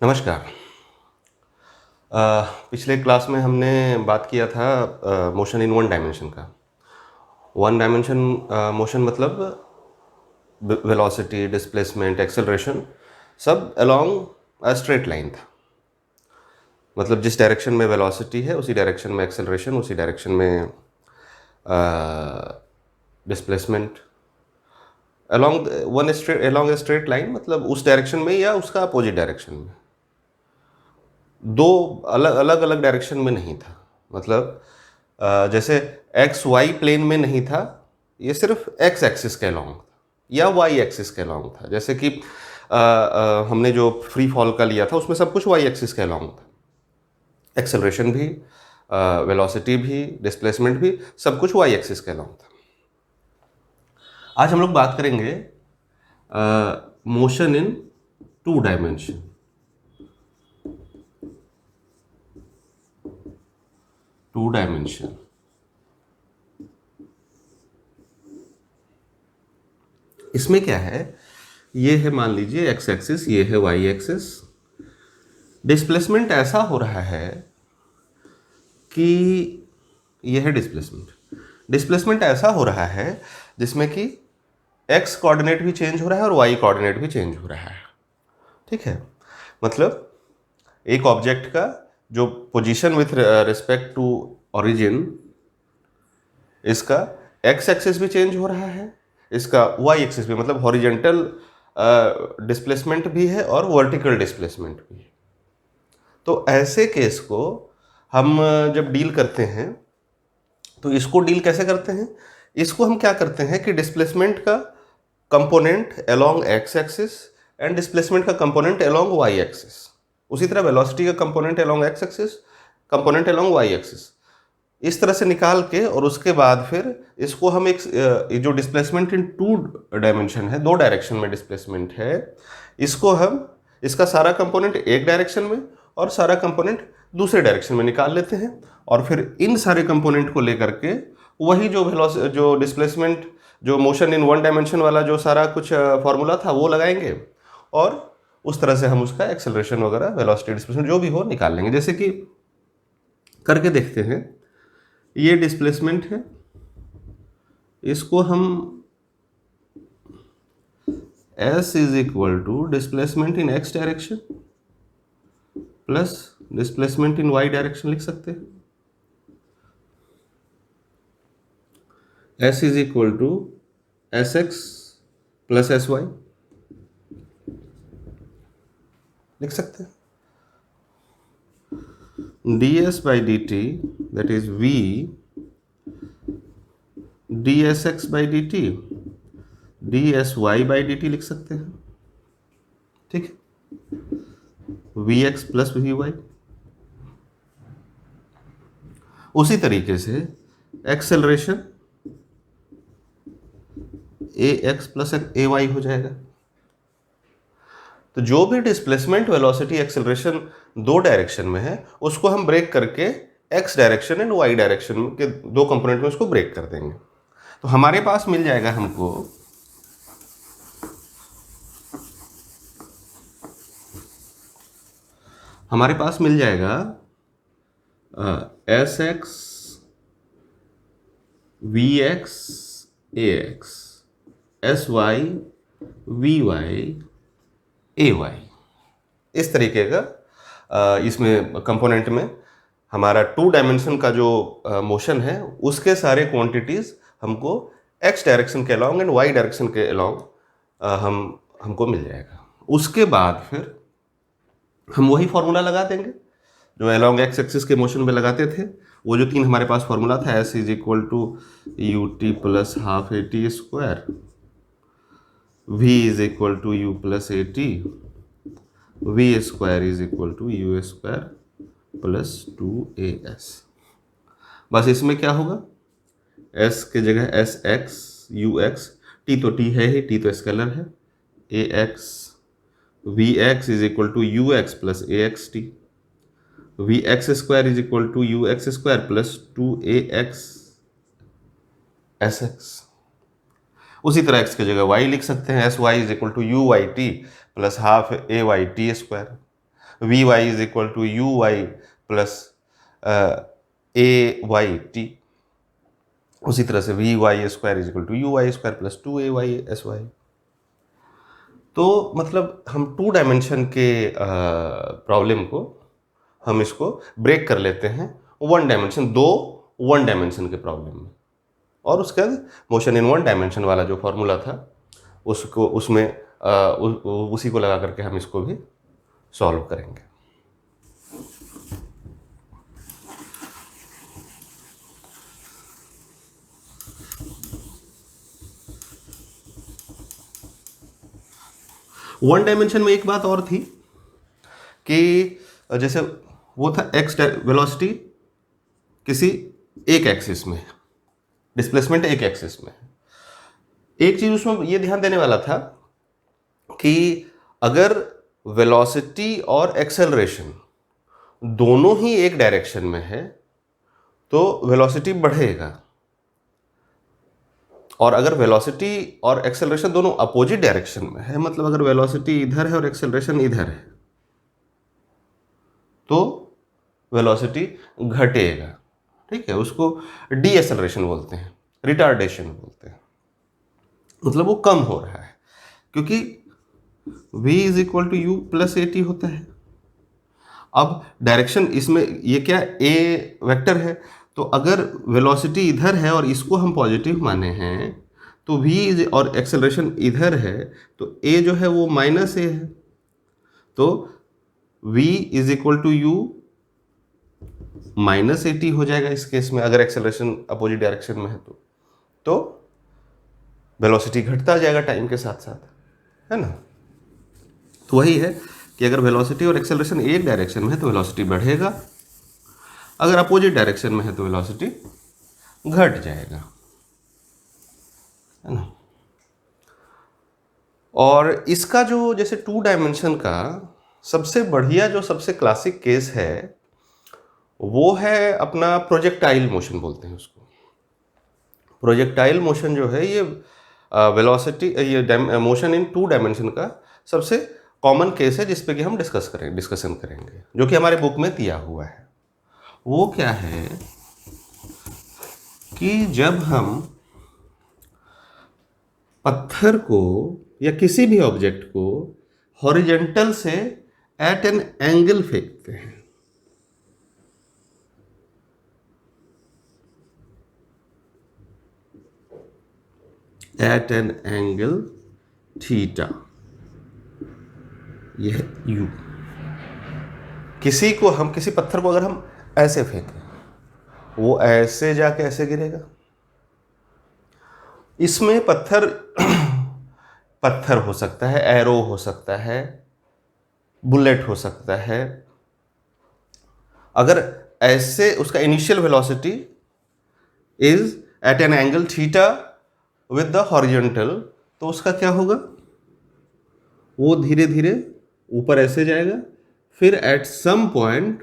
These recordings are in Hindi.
नमस्कार। पिछले क्लास में हमने बात किया था मोशन इन वन डायमेंशन का। वन डायमेंशन मोशन मतलब वेलोसिटी, डिस्प्लेसमेंट, एक्सेलरेशन सब अलोंग अ स्ट्रेट लाइन था। मतलब जिस डायरेक्शन में वेलोसिटी है उसी डायरेक्शन में एक्सेलरेशन, उसी डायरेक्शन में displacement along a straight line, मतलब उस डायरेक्शन में या उसका अपोजिट डायरेक्शन में। दो अलग अलग अलग डायरेक्शन में नहीं था। मतलब जैसे एक्स वाई प्लेन में नहीं था, ये सिर्फ एक्स एक्सिस के अलॉन्ग था या वाई एक्सिस के अलॉन्ग था। जैसे कि हमने जो फ्री फॉल का लिया था उसमें सब कुछ वाई एक्सिस के अलॉन्ग था। एक्सेलरेशन भी, वेलोसिटी भी, डिस्प्लेसमेंट भी, सब कुछ वाई एक्सिस के अलॉन्ग था। आज हम लोग बात करेंगे motion in two dimension. Two dimension इसमें क्या है, ये है मान लीजिए एक्स एक्सिस, ये है वाई एक्सिस। डिस्प्लेसमेंट ऐसा हो रहा है कि ये है डिस्प्लेसमेंट। डिस्प्लेसमेंट ऐसा हो रहा है जिसमें कि एक्स कोऑर्डिनेट भी चेंज हो रहा है और वाई कोऑर्डिनेट भी चेंज हो रहा है। ठीक है, मतलब एक ऑब्जेक्ट का जो position with respect to origin, इसका एक्स एक्सिस भी चेंज हो रहा है, इसका वाई एक्सिस भी, मतलब हॉरिजेंटल डिस्प्लेसमेंट भी है और वर्टिकल डिस्प्लेसमेंट भी है। तो ऐसे केस को हम जब डील करते हैं तो इसको डील कैसे करते हैं, इसको हम क्या करते हैं कि डिस्प्लेसमेंट का component along x axis and displacement का कंपोनेंट अलोंग वाई एक्सिस, उसी तरह वेलोसिटी का component along x axis, component along y axis, इस तरह से निकाल के, और उसके बाद फिर इसको हम एक जो डिस्प्लेसमेंट इन टू डायमेंशन है, दो डायरेक्शन में डिस्प्लेसमेंट है, इसको हम इसका सारा कंपोनेंट एक डायरेक्शन में और सारा कंपोनेंट दूसरे डायरेक्शन में निकाल लेते हैं, और फिर इन सारे कंपोनेंट को लेकर के वही जो डिस्प्लेसमेंट, जो मोशन इन वन डायमेंशन वाला जो सारा कुछ फॉर्मूला था वो लगाएंगे, और उस तरह से हम उसका एक्सेलरेशन वगैरह, वेलोसिटी, डिस्प्लेसमेंट जो भी हो निकाल लेंगे। जैसे कि करके देखते हैं, ये डिस्प्लेसमेंट है, इसको हम s is equal to displacement in x direction plus displacement in y direction लिख सकते हैं। s is equal to sx plus sy लिख सकते हैं। ds by dt that is v dsx by dt dsy by dt लिख सकते हैं। ठीक है, vx प्लस vy। उसी तरीके से एक्सेलरेशन ax प्लस ay हो जाएगा। तो जो भी डिस्प्लेसमेंट, वेलोसिटी, एक्सेलरेशन दो डायरेक्शन में है उसको हम ब्रेक करके x direction and y direction के दो कंपोनेंट में उसको ब्रेक कर देंगे। तो हमारे पास मिल जाएगा हमको s x v x a x, s y v y a y, इस तरीके का इसमें कंपोनेंट में हमारा टू डायमेंशन का जो मोशन है उसके सारे क्वांटिटीज हमको एक्स डायरेक्शन के अलॉन्ग एंड वाई डायरेक्शन के अलॉन्ग हमको मिल जाएगा। उसके बाद फिर हम वही फॉर्मूला लगा देंगे जो अलॉन्ग एक्स एक्सिस के मोशन में लगाते थे। वो जो तीन हमारे पास फॉर्मूला था, s is equal to U T plus half A T square, we is equal to you plus A t, v square is equal to you square plus 2as। बस इसमें क्या होगा, s के जगह s x u x, t तो टी है ही, टी तो स्केलर है, a x v x is equal to u x plus a x t, v x square is equal to u x square plus 2ax s x. उसी तरह x की जगह y लिख सकते हैं, s y is equal to u y t plus half a y t square. V y is equal to u y plus a y t. उसी तरह से v y square is equal to u y square plus 2ay s y. तो मतलब हम 2 डायमेंशन के प्रॉब्लम को हम इसको ब्रेक कर लेते हैं 1 डायमेंशन, 1 डायमेंशन के प्रॉब्लम में, और उसके बाद मोशन इन 1 डायमेंशन वाला जो फॉर्मूला था उसको उसमें उसी को लगा करके हम इसको भी सॉल्व करेंगे। वन डायमेंशन में एक बात और थी कि जैसे वो था एक्स वेलोसिटी किसी एक एक्सिस में, डिस्प्लेसमेंट एक एक्सिस में। एक चीज उसमें ये ध्यान देने वाला था कि अगर वेलोसिटी और एक्सेलरेशन दोनों ही एक डायरेक्शन में है तो वेलोसिटी बढ़ेगा, और अगर वेलोसिटी और एक्सेलरेशन दोनों अपोजिट डायरेक्शन में है, मतलब अगर वेलोसिटी इधर है और एक्सेलरेशन इधर है, तो वेलोसिटी घटेगा। ठीक है, उसको डी एक्सेलरेशन बोलते हैं, रिटार्डेशन बोलते हैं, मतलब वो कम हो रहा है, क्योंकि v is equal to you plus A t होता है। अब डायरेक्शन इसमें ये क्या ए वेक्टर है, तो अगर वेलोसिटी इधर है और इसको हम पॉजिटिव माने हैं तो v और एक्सेलरेशन इधर है तो a जो है वो माइनस ए है, तो v is equal to u minus a t हो जाएगा इस केस में, अगर एक्सेलरेशन अपोजिट डायरेक्शन में है तो वेलोसिटी घटता जाएगा टाइम के साथ साथ, है ना। तो वही है कि अगर वेलोसिटी और एक्सेलरेशन एक डायरेक्शन में है तो वेलोसिटी बढ़ेगा, अगर अपोजिट डायरेक्शन में है तो वेलोसिटी घट जाएगा, है ना। और इसका जो जैसे 2 डायमेंशन का सबसे बढ़िया जो सबसे क्लासिक केस है वो है अपना प्रोजेक्टाइल मोशन बोलते हैं उसको। प्रोजेक्टाइल मोशन जो है ये वेलोसिटी ये मोशन इन 2 डायमेंशन का सबसे कॉमन केस है जिस पे कि हम डिस्कशन करेंगे, जो कि हमारे बुक में दिया हुआ है। वो क्या है कि जब हम पत्थर को या किसी भी ऑब्जेक्ट को हॉरिजॉन्टल से एट एन एंगल फेंकते हैं, एट एन एंगल थीटा, यह u, किसी पत्थर को अगर हम ऐसे फेंकें वो ऐसे जाके ऐसे गिरेगा। इसमें पत्थर हो सकता है, एरो हो सकता है, बुलेट हो सकता है। अगर ऐसे उसका initial velocity is at an angle theta with the horizontal, तो उसका क्या होगा, वो धीरे धीरे ऊपर ऐसे जाएगा, फिर एट सम पॉइंट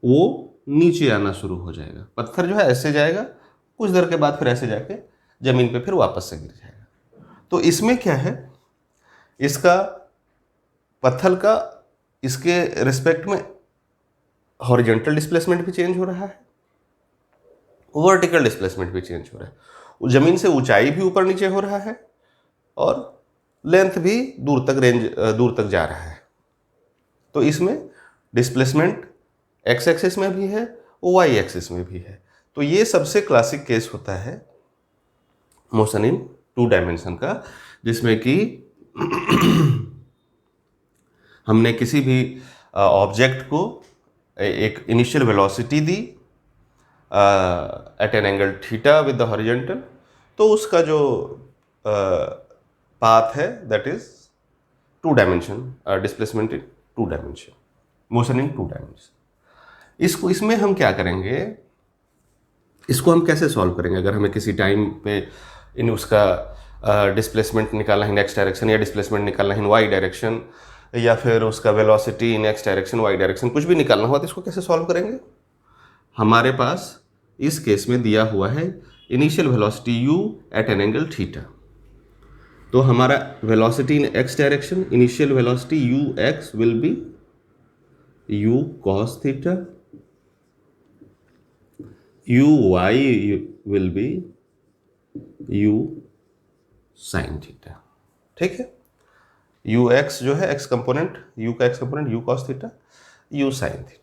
वो नीचे आना शुरू हो जाएगा। पत्थर जो है ऐसे जाएगा, कुछ देर के बाद फिर ऐसे जाके जमीन पे फिर वापस से गिर जाएगा। तो इसमें क्या है, इसका पत्थर का इसके रिस्पेक्ट में हॉरिजॉन्टल डिस्प्लेसमेंट भी चेंज हो रहा है, वर्टिकल डिस्प्लेसमेंट भी चेंज हो रहा है, जमीन से ऊंचाई भी ऊपर नीचे हो रहा है और लेंथ भी दूर तक जा रहा है। तो इसमें डिस्प्लेसमेंट एक्स एक्सिस में भी है, वाई एक्सिस में भी है। तो ये सबसे क्लासिक केस होता है मोशन इन 2 डायमेंशन का, जिसमें कि हमने किसी भी ऑब्जेक्ट को एक इनिशियल वेलोसिटी दी at an angle theta with the horizontal, तो उसका जो पाथ है that is 2 dimension, displacement in 2 dimension, motion in 2 dimension. इसमें हम क्या करेंगे, इसको हम कैसे सॉल्व करेंगे। अगर हमें किसी टाइम पे इन उसका डिस्प्लेसमेंट निकालना है इन एक्स डायरेक्शन, या डिस्प्लेसमेंट निकालना है इन वाई डायरेक्शन, या फिर उसका velocity in x direction y direction, कुछ भी निकालना हुआ तो इसको कैसे सॉल्व करेंगे। हमारे पास इस केस में दिया हुआ है initial velocity u at an angle theta, तो हमारा velocity in x direction, initial velocity u x will be u cos theta, uy will be u sin theta. ठीक है, यू एक्स जो है एक्स कंपोनेंट, यू का x component you cos theta, you sine theta.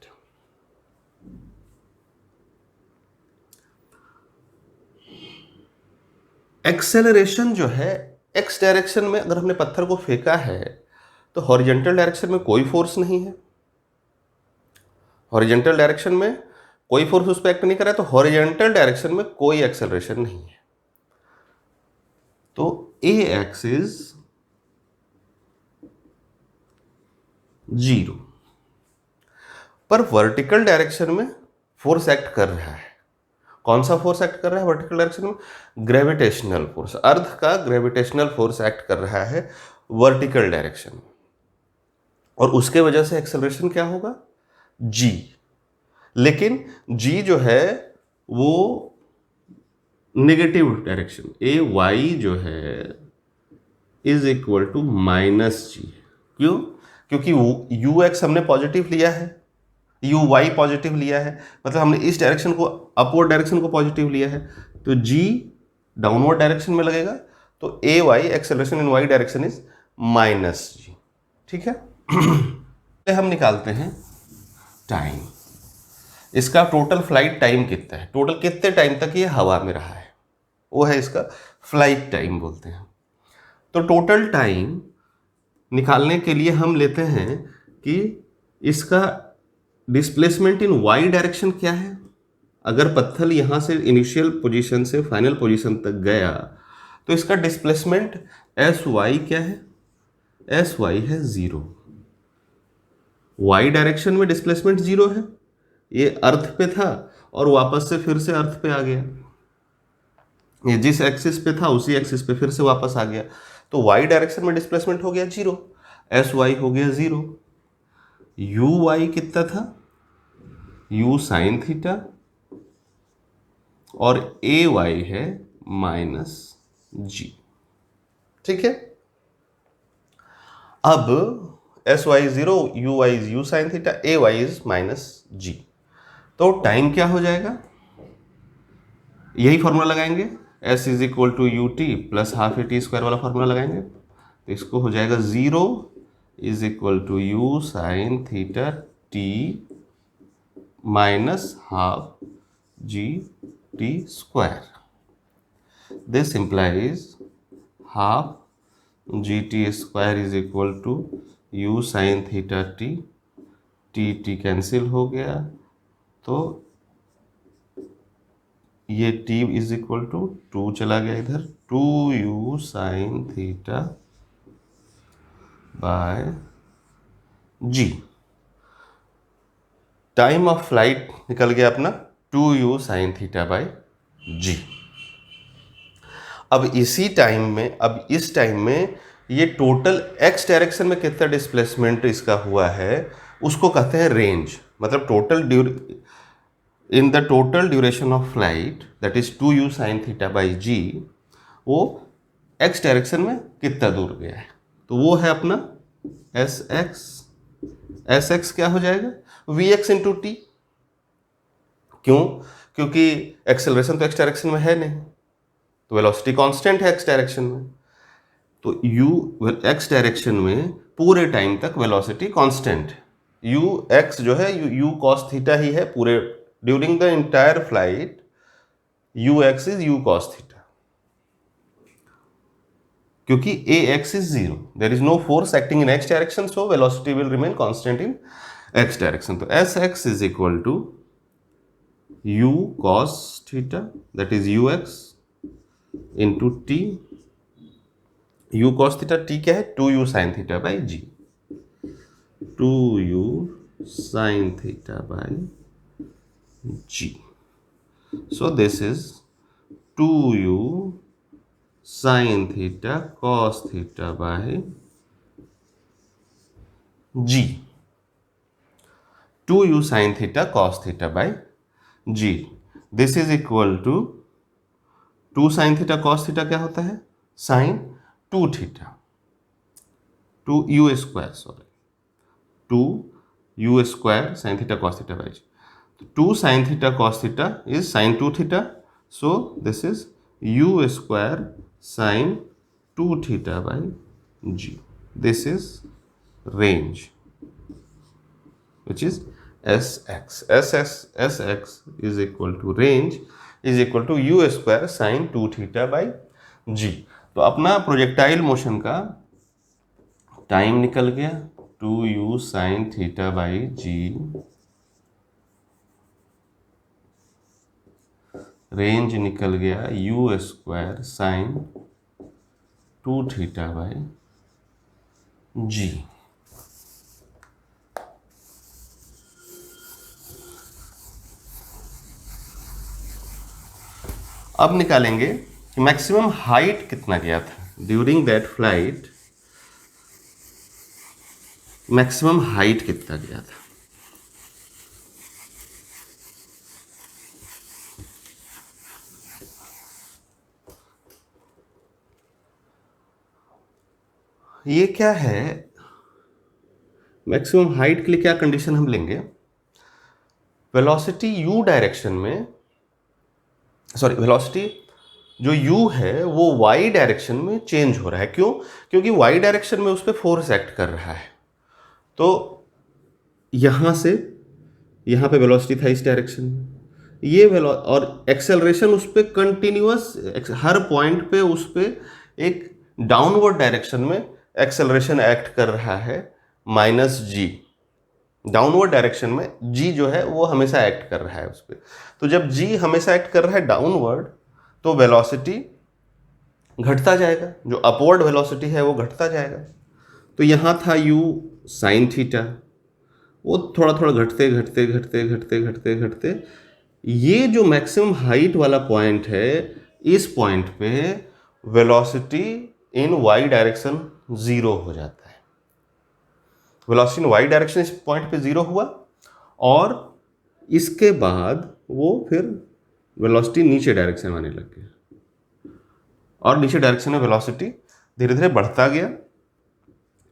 Acceleration जो है एक्स डायरेक्शन में, अगर हमने पत्थर को फेंका है तो हॉरिजेंटल डायरेक्शन में कोई फोर्स नहीं है, हॉरिजेंटल डायरेक्शन में कोई फोर्स उस पर एक्ट नहीं कर रहा है, तो हॉरिजेंटल डायरेक्शन में कोई एक्सेलरेशन नहीं है. तो ए एक्स इज 0, पर वर्टिकल डायरेक्शन में फोर्स एक्ट कर रहा है. कौन सा फोर्स एक्ट कर रहा है वर्टिकल डायरेक्शन में? ग्रेविटेशनल फोर्स, अर्थ का ग्रेविटेशनल फोर्स एक्ट कर रहा है वर्टिकल डायरेक्शन में, और उसके वजह से एक्सेलरेशन क्या होगा? g. लेकिन g जो है वो नेगेटिव डायरेक्शन, ए वाई जो है इज इक्वल टू -g. क्यों? क्योंकि यू एक्स हमने पॉजिटिव लिया है, यू वाई पॉजिटिव लिया है, मतलब हमने इस डायरेक्शन को, अपवर्ड डायरेक्शन को पॉजिटिव लिया है, तो g डाउनवर्ड डायरेक्शन में लगेगा, तो A Y acceleration in Y direction is -g. ठीक है. हम निकालते हैं टाइम. इसका टोटल फ्लाइट टाइम कितना है, टोटल कितने टाइम तक ये हवा में रहा है, वो है इसका फ्लाइट टाइम बोलते हैं. तो टोटल टाइम निकालने के लिए हम लेते हैं कि इसका डिस्प्लेसमेंट इन वाई डायरेक्शन क्या है. अगर पत्थर यहाँ से इनिशियल पोजीशन से फाइनल पोजीशन तक गया तो इसका डिस्प्लेसमेंट एस वाई क्या है? एस वाई है 0. वाई डायरेक्शन में डिस्प्लेसमेंट 0 है, ये अर्थ पे था और वापस से फिर से अर्थ पे आ गया, ये जिस एक्सिस पे था उसी एक्सिस पे फिर से वापस आ गया, तो वाई डायरेक्शन में डिस्प्लेसमेंट हो गया 0, एस वाई हो गया 0. यू वाई कितना था? यू साइन थीटा, और ए वाई है -g. ठीक है. अब s y 0, u y is u sine theta, a y is -g. तो टाइम क्या हो जाएगा? यही फॉर्मूला लगाएंगे, s is equal to U T plus half A T square वाला फॉर्मूला लगाएंगे, तो इसको हो जाएगा 0 is equal to u sine theta t minus half g t square. This implies half g t square is equal to u sine theta t, T cancel हो गया, तो ये t इज इक्वल टू 2 चला गया इधर, 2u sine theta by g. Time of flight निकल गया अपना 2u sine theta by g. अब इसी टाइम में, अब इस टाइम में ये टोटल x डायरेक्शन में कितना डिस्प्लेसमेंट इसका हुआ है उसको कहते हैं रेंज. मतलब total in the total duration of flight, that is 2u sin theta by g, वो x डायरेक्शन में कितना दूर गया है, तो वो है अपना sx. sx क्या हो जाएगा? vx into T. क्यों? क्योंकि एक्सेलरेशन तो x डायरेक्शन में है नहीं, तो वेलोसिटी कांस्टेंट है x डायरेक्शन में, तो u x डायरेक्शन में पूरे टाइम तक वेलोसिटी कांस्टेंट है. ux जो है u cos थीटा ही है पूरे during the entire flight. ux is u cos theta, क्योंकि ax is 0, there is no force acting in x direction, so velocity will remain constant in x direction. तो sx is equal to u cos theta, that is ux into t. u cos theta t क्या है? 2u sin theta by g, 2u sin theta by g. So this is 2u sin theta cos theta by g. 2u sin theta cos theta by g. This is equal to 2 sin theta cos theta क्या होता है? sin 2 theta, 2u square, sorry, 2 u square sine theta cos theta by g. 2 sine theta cos theta is sine 2 theta, so this is u square sine 2 theta by g. This is range which is Sx. Sx is equal to range is equal to u square sin 2 theta by g। तो अपना प्रोजेक्टाइल मोशन का टाइम निकल गया 2u sin theta by G, range निकल गया u square sine 2 theta by G. अब निकालेंगे कि मैक्सिमम हाइट कितना गया था during that flight, maximum height कितना गया था। ये क्या है, मैक्सिमम हाइट के लिए क्या कंडीशन हम लेंगे, वेलोसिटी u डायरेक्शन में, सॉरी वेलोसिटी जो u है वो y डायरेक्शन में चेंज हो रहा है। क्यों? क्योंकि y डायरेक्शन में उस पर फोर्स एक्ट कर रहा है। तो यहां से यहां पे वेलोसिटी था इस डायरेक्शन में, ये और एक्सेलरेशन उस पर कंटिन्यूअस, हर पॉइंट पे उस पर एक डाउनवर्ड डायरेक्शन में एक्सेलरेशन एक्ट कर रहा है माइनस जी। डाउनवर्ड डायरेक्शन में जी जो है वो हमेशा एक्ट कर रहा है उस पर। तो जब जी हमेशा एक्ट कर रहा है डाउनवर्ड, तो वेलोसिटी घटता जाएगा, जो अपवर्ड वेलोसिटी है वो घटता जाएगा। तो यहाँ था u साइन थीटा, वो थोड़ा थोड़ा घटते घटते घटते घटते घटते घटते ये जो मैक्सिमम हाइट वाला पॉइंट है, इस पॉइंट पे वेलोसिटी इन y डायरेक्शन जीरो हो जाता है। वेलोसिटी इन y डायरेक्शन इस पॉइंट पे जीरो हुआ, और इसके बाद वो फिर वेलोसिटी नीचे डायरेक्शन में आने लग गया, और नीचे डायरेक्शन में वेलोसिटी धीरे धीरे बढ़ता गया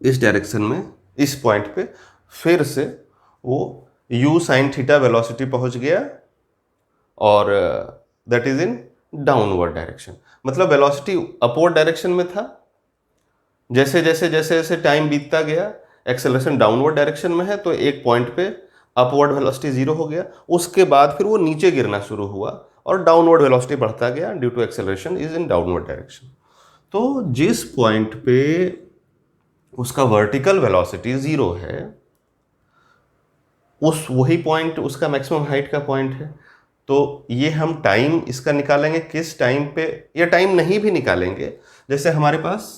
इस डायरेक्शन में। इस पॉइंट पे फिर से वो u साइन थीटा वेलोसिटी पहुंच गया, और that is in downward direction. मतलब वेलोसिटी अपवर्ड डायरेक्शन में था, जैसे जैसे जैसे जैसे टाइम बीतता गया एक्सेलरेशन डाउनवर्ड डायरेक्शन में है, तो एक पॉइंट पे अपवर्ड वेलोसिटी जीरो हो गया, उसके बाद फिर वो नीचे गिरना शुरू हुआ और डाउनवर्ड वेलोसिटी बढ़ता गया due to acceleration is in downward direction. तो जिस पॉइंट पे उसका वर्टिकल वेलोसिटी जीरो है, उस वही पॉइंट उसका मैक्सिमम हाइट का पॉइंट है। तो ये हम टाइम इसका निकालेंगे किस टाइम पे, या टाइम नहीं भी निकालेंगे, जैसे हमारे पास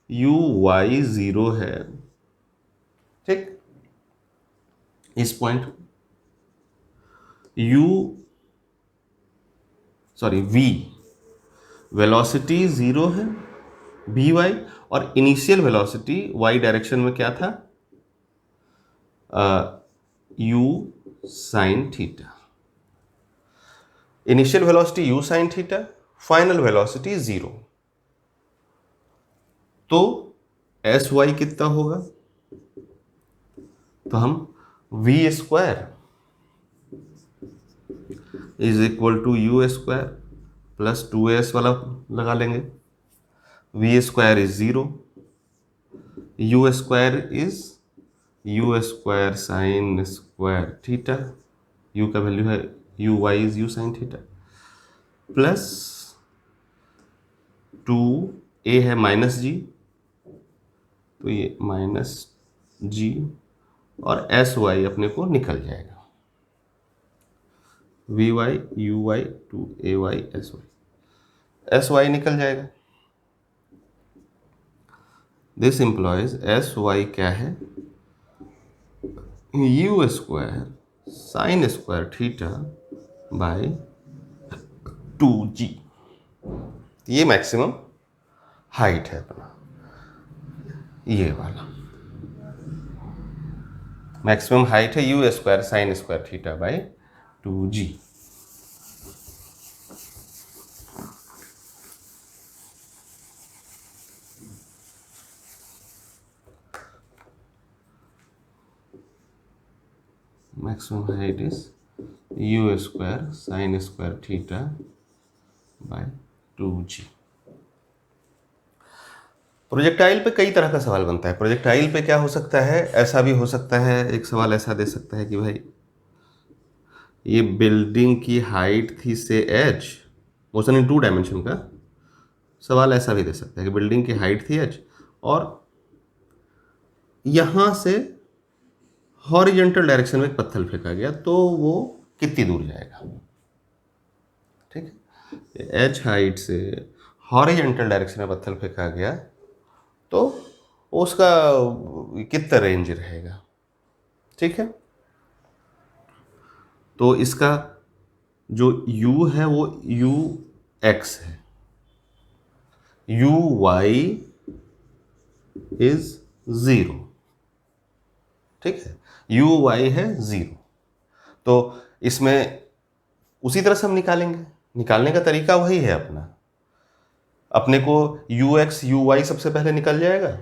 u y जीरो है, ठीक, इस पॉइंट v वेलोसिटी जीरो है बी वाई, और इनिशियल वेलोसिटी y डायरेक्शन में क्या था, u sine theta. Initial velocity u sine theta, final velocity zero. तो एस वाई कितना होगा, तो हम v square is equal to you square plus 2s वाला लगा लेंगे। v square is zero, u square is u square sine square theta, u का वैल्यू है u y is u sine theta, plus 2a है माइनस जी, तो ये माइनस जी, और एस वाई अपने को निकल जाएगा, v y u y two a y s y निकल जाएगा। दिस इंप्लॉयज एस वाई क्या है, u square sine square theta by 2g। ये मैक्सिमम हाइट है अपना, ये वाला मैक्सिमम हाइट है u square sine square theta by 2g। Maximum height is u square sine square theta by 2g। Projectile पे कई तरह का सवाल बनता है। प्रोजेक्टाइल पे क्या हो सकता है, ऐसा भी हो सकता है, एक सवाल ऐसा दे सकता है कि भाई ये बिल्डिंग की हाइट थी से एच, मोशन इन 2 डायमेंशन का सवाल ऐसा भी दे सकता है कि बिल्डिंग की हाइट थी एच और यहां से हॉरिजेंटल डायरेक्शन में एक पत्थर फेंका गया, तो वो कितनी दूर जाएगा। ठीक है, एच हाइट से हॉरिजेंटल डायरेक्शन में पत्थर फेंका गया तो उसका कितना रेंज रहेगा। ठीक है, तो इसका जो u है वो u x है, u y इज 0। ठीक है, u y है 0। तो इसमें उसी तरह से हम निकालेंगे, निकालने का तरीका वही है अपने को u x u y सबसे पहले निकल जाएगा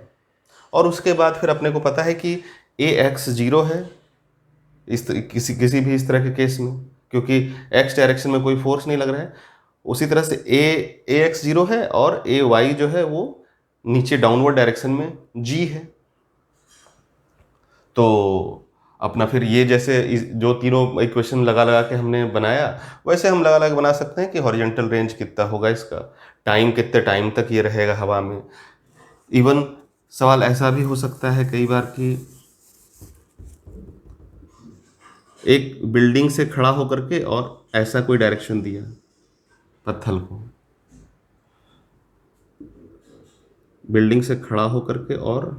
और उसके बाद फिर अपने को पता है कि a x 0 है किसी भी इस तरह के केस में, क्योंकि x डायरेक्शन में कोई फोर्स नहीं लग रहा है। उसी तरह से a x 0 है और a y जो है वो नीचे डाउनवर्ड डायरेक्शन में g है। तो अपना फिर ये जैसे जो तीनों इक्वेशन लगा लगा के हमने बनाया, वैसे हम लगा लगा के बना सकते हैं कि हॉरिजॉन्टल रेंज कितना होगा इसका, टाइम कितने टाइम तक ये रहेगा हवा में। इवन सवाल ऐसा भी हो सकता है कई बार कि एक बिल्डिंग से खड़ा होकर के और ऐसा कोई डायरेक्शन दिया पत्थर को, बिल्डिंग से खड़ा होकर के और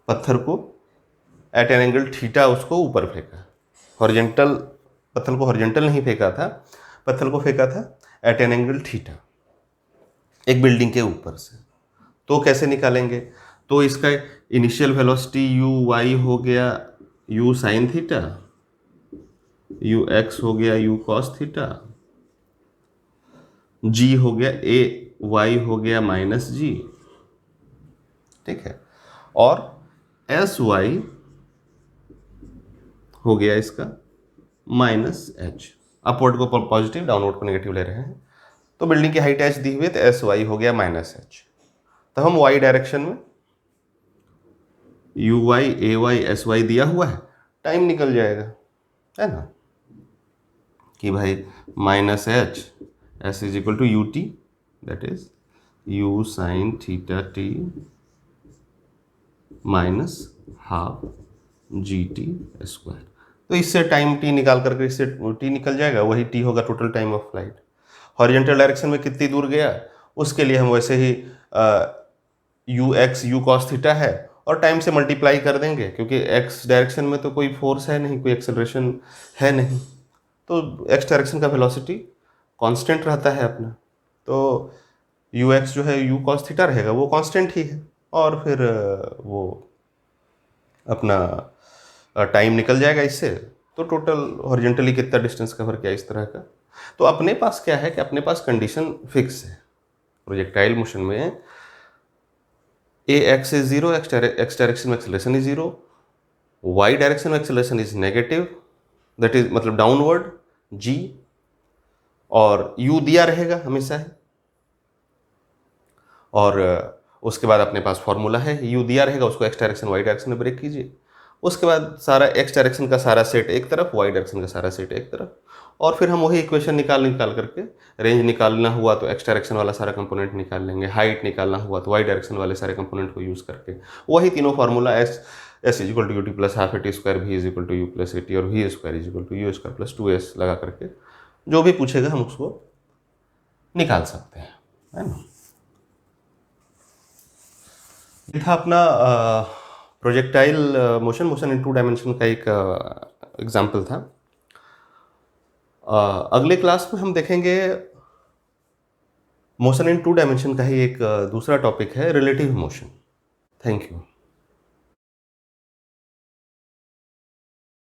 पत्थर को एट एन एंगल थीटा उसको ऊपर फेंका। हॉरिजेंटल, पत्थर को हॉरिजेंटल नहीं फेंका था, पत्थर को फेंका था एट एन एंगल थीटा एक बिल्डिंग के ऊपर से। तो कैसे निकालेंगे, तो इसका इनिशियल वेलोसिटी यू वाई हो गया you sine theta, you x हो गया यू कॉस थीटा, जी हो गया ए वाई हो गया माइनस जी। ठीक है, और एस वाई हो गया इसका माइनस एच। अपवर्ड को पॉजिटिव, डाउनवर्ड को नेगेटिव ले रहे हैं। तो बिल्डिंग की हाइट एच दी हुई है तो एस वाई हो गया माइनस एच। तो हम वाई डायरेक्शन में u y a y s y दिया हुआ है, टाइम निकल जाएगा, है ना, कि भाई minus h s is equal to you t, that is u sine theta t minus half g t square. तो इससे टाइम टी निकाल करके इससे टी निकल जाएगा, वही टी होगा total time of flight. Horizontal direction में कितनी दूर गया उसके लिए हम वैसे ही U X U cos theta है और टाइम से मल्टीप्लाई कर देंगे, क्योंकि एक्स डायरेक्शन में तो कोई फोर्स है नहीं, कोई एक्सेलरेशन है नहीं, तो एक्स डायरेक्शन का वेलोसिटी कांस्टेंट रहता है अपना। तो यू एक्स जो है यू कॉस थीटा रहेगा, वो कांस्टेंट ही है, और फिर वो अपना टाइम निकल जाएगा इससे। तो टोटल हॉरिजॉन्टली कितना डिस्टेंस कवर किया इस तरह का। तो अपने पास क्या है कि अपने पास कंडीशन फिक्स है प्रोजेक्टाइल मोशन में, ए एक्स इज 0, एक्स डायरेक्शन में एक्सेलरेशन इज 0, वाई डायरेक्शन में acceleration is negative, that is मतलब डाउनवर्ड जी, और यू दिया रहेगा हमेशा ही। और उसके बाद अपने पास फॉर्मूला है, यू दिया रहेगा, उसको एक्स डायरेक्शन वाई डायरेक्शन में ब्रेक कीजिए। उसके बाद सारा एक्स डायरेक्शन का सारा सेट एक तरफ, वाई डायरेक्शन का सारा सेट एक तरफ, और फिर हम वही इक्वेशन निकाल करके रेंज निकालना हुआ तो एक्स डायरेक्शन वाला सारा कंपोनेंट निकाल लेंगे, हाइट निकालना हुआ तो वाई डायरेक्शन वाले सारे कंपोनेंट को यूज़ करके वही तीनों formula S is equal to U T plus half A T square, we is equal to you plus A T, और V square is equal to you square plus 2s लगा करके जो भी पूछेगा हम उसको निकाल सकते हैं, है ना। ये था अपना प्रोजेक्टाइल मोशन इन 2 डायमेंशन का एक एग्जाम्पल था। अगले क्लास में हम देखेंगे मोशन इन 2 डायमेंशन का ही एक दूसरा टॉपिक है, रिलेटिव मोशन। Thank you.